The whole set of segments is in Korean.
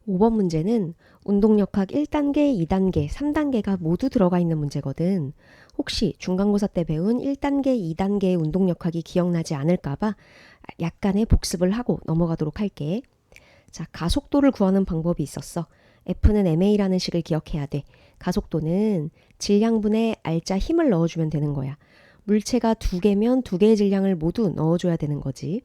5번 문제는 운동역학 1단계, 2단계, 3단계가 모두 들어가 있는 문제거든. 혹시 중간고사 때 배운 1단계, 2단계의 운동역학이 기억나지 않을까봐 약간의 복습을 하고 넘어가도록 할게. 자, 가속도를 구하는 방법이 있었어. F는 ma라는 식을 기억해야 돼. 가속도는 질량분의 R자 힘을 넣어주면 되는 거야. 물체가 두 개면 두 개의 질량을 모두 넣어줘야 되는 거지.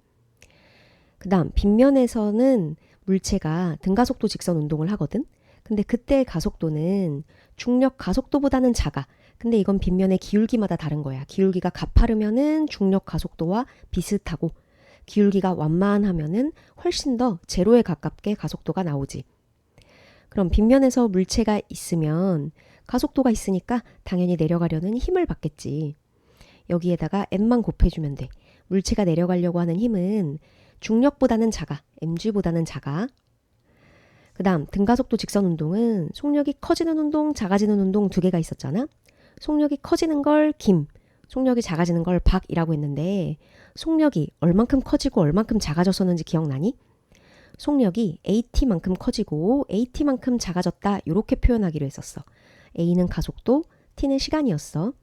그 다음 빗면에서는 물체가 등가속도 직선 운동을 하거든. 근데 그때 가속도는 중력 가속도보다는 작아. 근데 이건 빗면의 기울기마다 다른 거야. 기울기가 가파르면은 중력 가속도와 비슷하고 기울기가 완만하면은 훨씬 더 제로에 가깝게 가속도가 나오지. 그럼 빗면에서 물체가 있으면 가속도가 있으니까 당연히 내려가려는 힘을 받겠지. 여기에다가 m만 곱해주면 돼. 물체가 내려가려고 하는 힘은 중력보다는 작아. mg보다는 작아. 그 다음 등가속도 직선 운동은 속력이 커지는 운동, 작아지는 운동 두 개가 있었잖아. 속력이 커지는 걸 김, 속력이 작아지는 걸 박이라고 했는데 속력이 얼만큼 커지고 얼만큼 작아졌었는지 기억나니? 속력이 at만큼 커지고 at만큼 작아졌다 이렇게 표현하기로 했었어. a는 가속도, t는 시간이었어.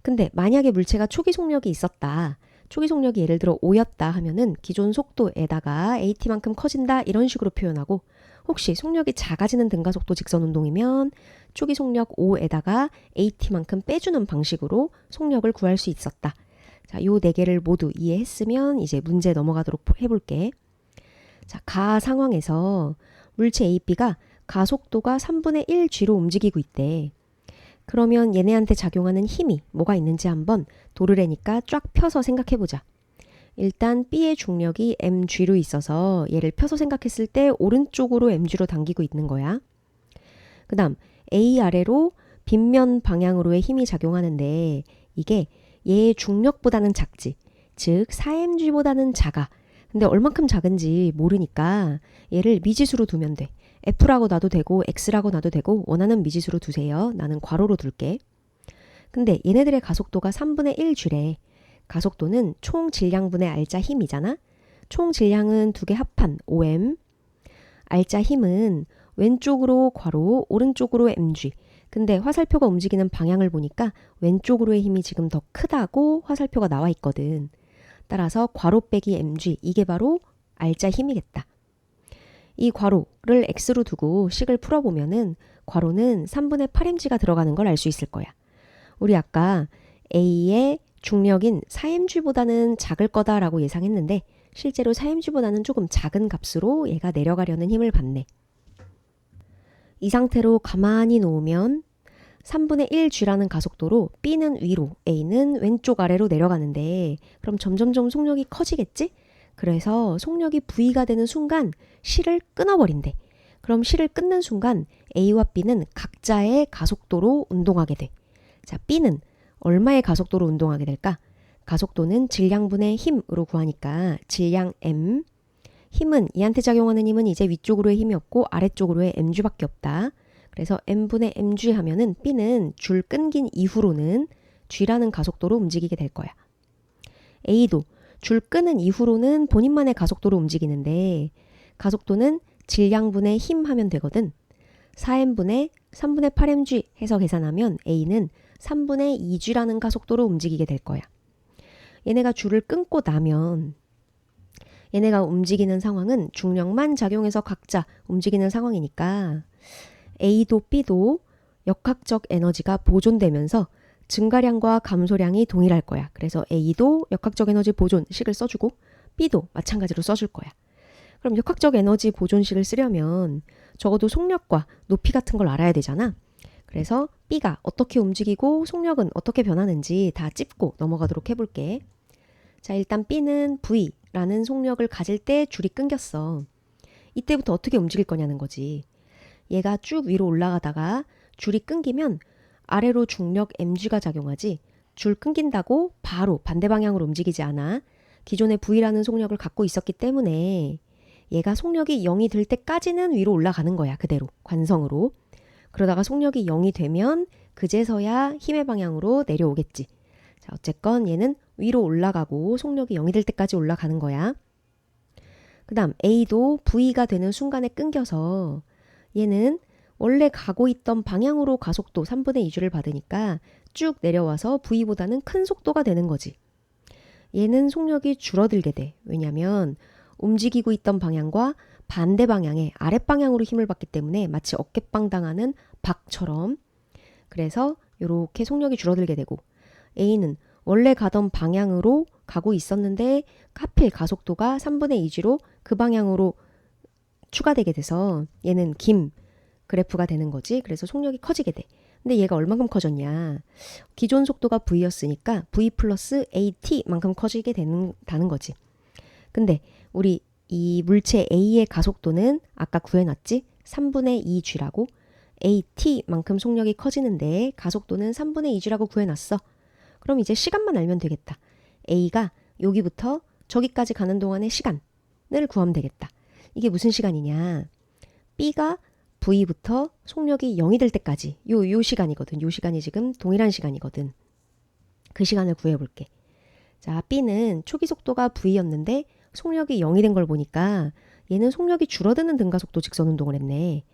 근데 만약에 물체가 초기 속력이 있었다. 초기 속력이 예를 들어 5였다 하면은 기존 속도에다가 at만큼 커진다 이런 식으로 표현하고 혹시 속력이 작아지는 등가속도 직선 운동이면 초기 속력 5에다가 at만큼 빼주는 방식으로 속력을 구할 수 있었다. 자, 요 네 개를 모두 이해했으면 이제 문제 넘어가도록 해볼게. 자, 가 상황에서 물체 AB가 가속도가 3분의 1 G로 움직이고 있대. 그러면 얘네한테 작용하는 힘이 뭐가 있는지 한번 도르래니까 쫙 펴서 생각해보자. 일단 B의 중력이 mg로 있어서 얘를 펴서 생각했을 때 오른쪽으로 mg로 당기고 있는 거야. 그 다음 A 아래로 빗면 방향으로의 힘이 작용하는데 이게 얘의 중력보다는 작지. 즉 4mg보다는 작아. 근데 얼만큼 작은지 모르니까 얘를 미지수로 두면 돼. F라고 놔도 되고 X라고 놔도 되고 원하는 미지수로 두세요. 나는 괄호로 둘게. 근데 얘네들의 가속도가 3분의 1G래. 가속도는 총 질량분의 R자 힘이잖아. 총 질량은 두 개 합한 5m. R자 힘은 왼쪽으로 괄호, 오른쪽으로 mg. 근데 화살표가 움직이는 방향을 보니까 왼쪽으로의 힘이 지금 더 크다고 화살표가 나와 있거든. 따라서 괄호 빼기 mg, 이게 바로 R자 힘이겠다. 이 괄호를 x로 두고 식을 풀어보면은 괄호는 3분의 8mg가 들어가는 걸 알 수 있을 거야. 우리 아까 A의 중력인 4mg보다는 작을 거다라고 예상했는데 실제로 4mg보다는 조금 작은 값으로 얘가 내려가려는 힘을 받네. 이 상태로 가만히 놓으면 3분의 1g라는 가속도로 B는 위로, A는 왼쪽 아래로 내려가는데 그럼 점점점 속력이 커지겠지? 그래서 속력이 V가 되는 순간 실을 끊어버린대. 그럼 실을 끊는 순간 A와 B는 각자의 가속도로 운동하게 돼. 자, B는 얼마의 가속도로 운동하게 될까? 가속도는 질량분의 힘으로 구하니까 질량 M, 힘은 얘한테 작용하는 힘은 이제 위쪽으로의 힘이 없고 아래쪽으로의 mg밖에 없다. 그래서 m분의 mg 하면은 B는 줄 끊긴 이후로는 g라는 가속도로 움직이게 될 거야. A도 줄 끄는 이후로는 본인만의 가속도로 움직이는데 가속도는 질량분의 힘 하면 되거든. 4m분의 3분의 8mg 해서 계산하면 A는 3분의 2g라는 가속도로 움직이게 될 거야. 얘네가 줄을 끊고 나면 얘네가 움직이는 상황은 중력만 작용해서 각자 움직이는 상황이니까 A도 B도 역학적 에너지가 보존되면서 증가량과 감소량이 동일할 거야. 그래서 A도 역학적 에너지 보존식을 써주고 B도 마찬가지로 써줄 거야. 그럼 역학적 에너지 보존식을 쓰려면 적어도 속력과 높이 같은 걸 알아야 되잖아. 그래서 B가 어떻게 움직이고 속력은 어떻게 변하는지 다 찝고 넘어가도록 해볼게. 자, 일단 B는 V라는 속력을 가질 때 줄이 끊겼어. 이때부터 어떻게 움직일 거냐는 거지. 얘가 쭉 위로 올라가다가 줄이 끊기면 아래로 중력 mg가 작용하지 줄 끊긴다고 바로 반대 방향으로 움직이지 않아. 기존에 V라는 속력을 갖고 있었기 때문에 얘가 속력이 0이 될 때까지는 위로 올라가는 거야. 그대로 관성으로. 그러다가 속력이 0이 되면 그제서야 힘의 방향으로 내려오겠지. 자, 어쨌건 얘는 위로 올라가고 속력이 0이 될 때까지 올라가는 거야. 그 다음 A도 V가 되는 순간에 끊겨서 얘는 원래 가고 있던 방향으로 가속도 3분의 2주를 받으니까 쭉 내려와서 V보다는 큰 속도가 되는 거지. 얘는 속력이 줄어들게 돼. 왜냐면 움직이고 있던 방향과 반대 방향의 아랫방향으로 힘을 받기 때문에 마치 어깨빵 당하는 박처럼. 그래서 이렇게 속력이 줄어들게 되고, A는 원래 가던 방향으로 가고 있었는데 하필 가속도가 3분의 2G로 그 방향으로 추가되게 돼서 얘는 긴 그래프가 되는 거지. 그래서 속력이 커지게 돼. 근데 얘가 얼만큼 커졌냐. 기존 속도가 V였으니까 V 플러스 AT만큼 커지게 된다는 거지. 근데 우리 이 물체 A의 가속도는 아까 구해놨지? 3분의 2G라고. AT만큼 속력이 커지는데 가속도는 3분의 2G라고 구해놨어. 그럼 이제 시간만 알면 되겠다. A가 여기부터 저기까지 가는 동안의 시간을 구하면 되겠다. 이게 무슨 시간이냐. B가 V부터 속력이 0이 될 때까지 요 시간이거든. 요 시간이 지금 동일한 시간이거든. 그 시간을 구해볼게. 자, B는 초기 속도가 V였는데 속력이 0이 된 걸 보니까 얘는 속력이 줄어드는 등가속도 직선 운동을 했네.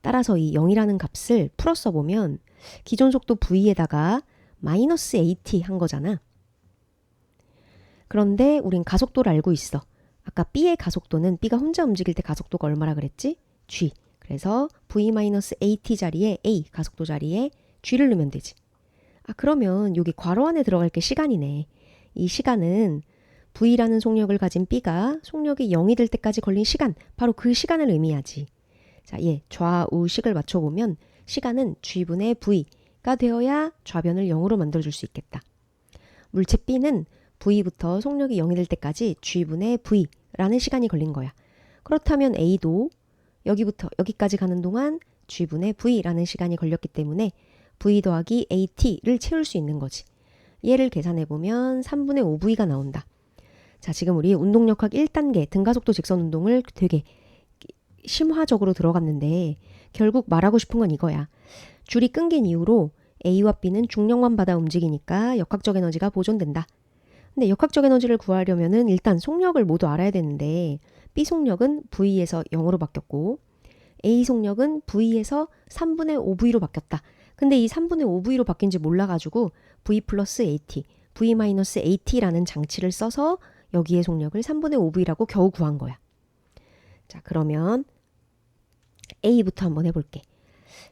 따라서 이 0이라는 값을 풀어 써보면 기존 속도 V에다가 마이너스 AT 한 거잖아. 그런데 우린 가속도를 알고 있어. 아까 B의 가속도는 B가 혼자 움직일 때 가속도가 얼마라 그랬지? G. 그래서 V-AT 자리에 A 가속도 자리에 G를 넣으면 되지. 아, 그러면 여기 괄호 안에 들어갈 게 시간이네. 이 시간은 V라는 속력을 가진 B가 속력이 0이 될 때까지 걸린 시간, 바로 그 시간을 의미하지. 자, 좌우식을 맞춰보면 시간은 G분의 V가 되어야 좌변을 0으로 만들어줄 수 있겠다. 물체 B는 V부터 속력이 0이 될 때까지 G분의 V라는 시간이 걸린 거야. 그렇다면 A도 여기부터 여기까지 가는 동안 G분의 V라는 시간이 걸렸기 때문에 V 더하기 AT를 채울 수 있는 거지. 얘를 계산해보면 3분의 5V가 나온다. 자, 지금 우리 운동역학 1단계 등가속도 직선 운동을 되게 심화적으로 들어갔는데 결국 말하고 싶은 건 이거야. 줄이 끊긴 이후로 A와 B는 중력만 받아 움직이니까 역학적 에너지가 보존된다. 근데 역학적 에너지를 구하려면은 일단 속력을 모두 알아야 되는데 B 속력은 V에서 0으로 바뀌었고 A 속력은 V에서 3분의 5V로 바뀌었다. 근데 이 3분의 5V로 바뀐지 몰라가지고 V 플러스 AT, V 마이너스 AT라는 장치를 써서 여기의 속력을 3분의 5V라고 겨우 구한 거야. 자, 그러면 A부터 한번 해볼게.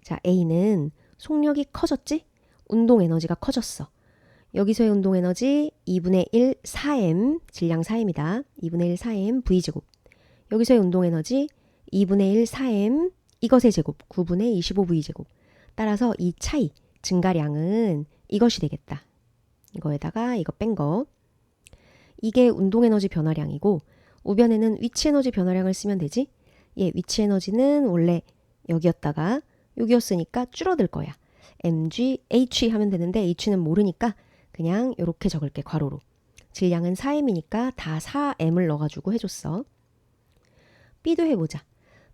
자, A는 속력이 커졌지? 운동 에너지가 커졌어. 여기서의 운동 에너지 2분의 1 4m, 질량 4m이다. 2분의 1 4m V제곱. 여기서의 운동 에너지 2분의 1 4m 이것의 제곱 9분의 25V제곱. 따라서 이 차이, 증가량은 이것이 되겠다. 이거에다가 이거 뺀 거. 이게 운동 에너지 변화량이고 우변에는 위치 에너지 변화량을 쓰면 되지? 위치 에너지는 원래 여기였다가 여기였으니까 줄어들 거야. mg, h 하면 되는데 h는 모르니까 그냥 이렇게 적을게, 괄호로. 질량은 4m이니까 다 4m을 넣어가지고 해줬어. B도 해보자.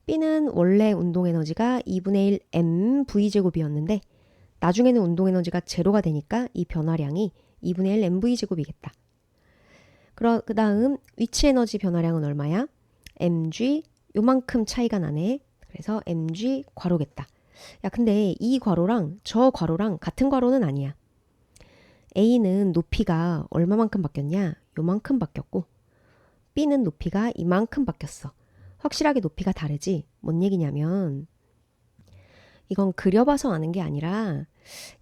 B는 원래 운동 에너지가 2분의 1 m V제곱이었는데 나중에는 운동 에너지가 제로가 되니까 이 변화량이 2분의 1 mV제곱이겠다. 그 다음 위치 에너지 변화량은 얼마야? mg, 요만큼 차이가 나네. 그래서 mg 괄호겠다. 야, 근데 이 괄호랑 저 괄호랑 같은 괄호는 아니야. A는 높이가 얼마만큼 바뀌었냐? 요만큼 바뀌었고 B는 높이가 이만큼 바뀌었어. 확실하게 높이가 다르지? 뭔 얘기냐면 이건 그려봐서 아는 게 아니라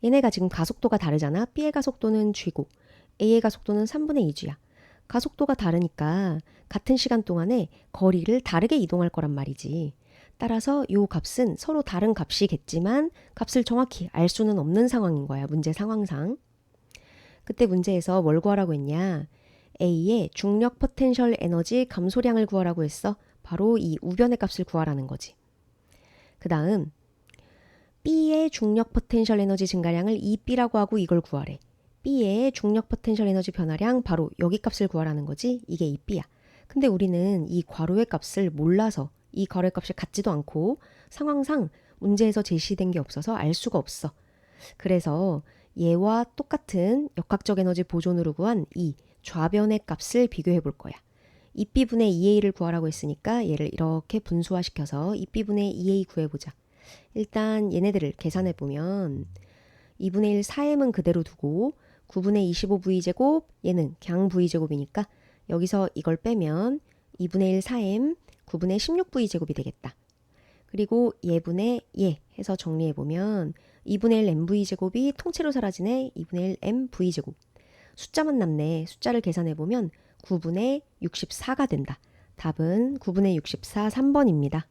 얘네가 지금 가속도가 다르잖아. B의 가속도는 G고 A의 가속도는 3분의 2G야. 가속도가 다르니까 같은 시간 동안에 거리를 다르게 이동할 거란 말이지. 따라서 요 값은 서로 다른 값이겠지만 값을 정확히 알 수는 없는 상황인 거야. 문제 상황상. 그때 문제에서 뭘 구하라고 했냐. A의 중력 포텐셜 에너지 감소량을 구하라고 했어. 바로 이 우변의 값을 구하라는 거지. 그 다음 B의 중력 포텐셜 에너지 증가량을 2B라고 하고 이걸 구하래. B의 중력 포텐셜 에너지 변화량 바로 여기 값을 구하라는 거지. 이게 2B야. 근데 우리는 이 괄호의 값을 몰라서 이 괄호의 값을 갖지도 않고 상황상 문제에서 제시된 게 없어서 알 수가 없어. 그래서 얘와 똑같은 역학적 에너지 보존으로 구한 이 좌변의 값을 비교해 볼 거야. 2b분의 2a를 구하라고 했으니까 얘를 이렇게 분수화시켜서 2b분의 2a 구해보자. 일단 얘네들을 계산해보면 2분의 1 4m은 그대로 두고 9분의 25v제곱 얘는 강 v제곱이니까 여기서 이걸 빼면 2분의 1 4m 9분의 16v제곱이 되겠다. 그리고 얘분의 얘 해서 정리해보면 2분의 1 mv제곱이 통째로 사라지네. 2분의 1 mv제곱. 숫자만 남네. 숫자를 계산해보면 9분의 64가 된다. 답은 9분의 64 3번입니다.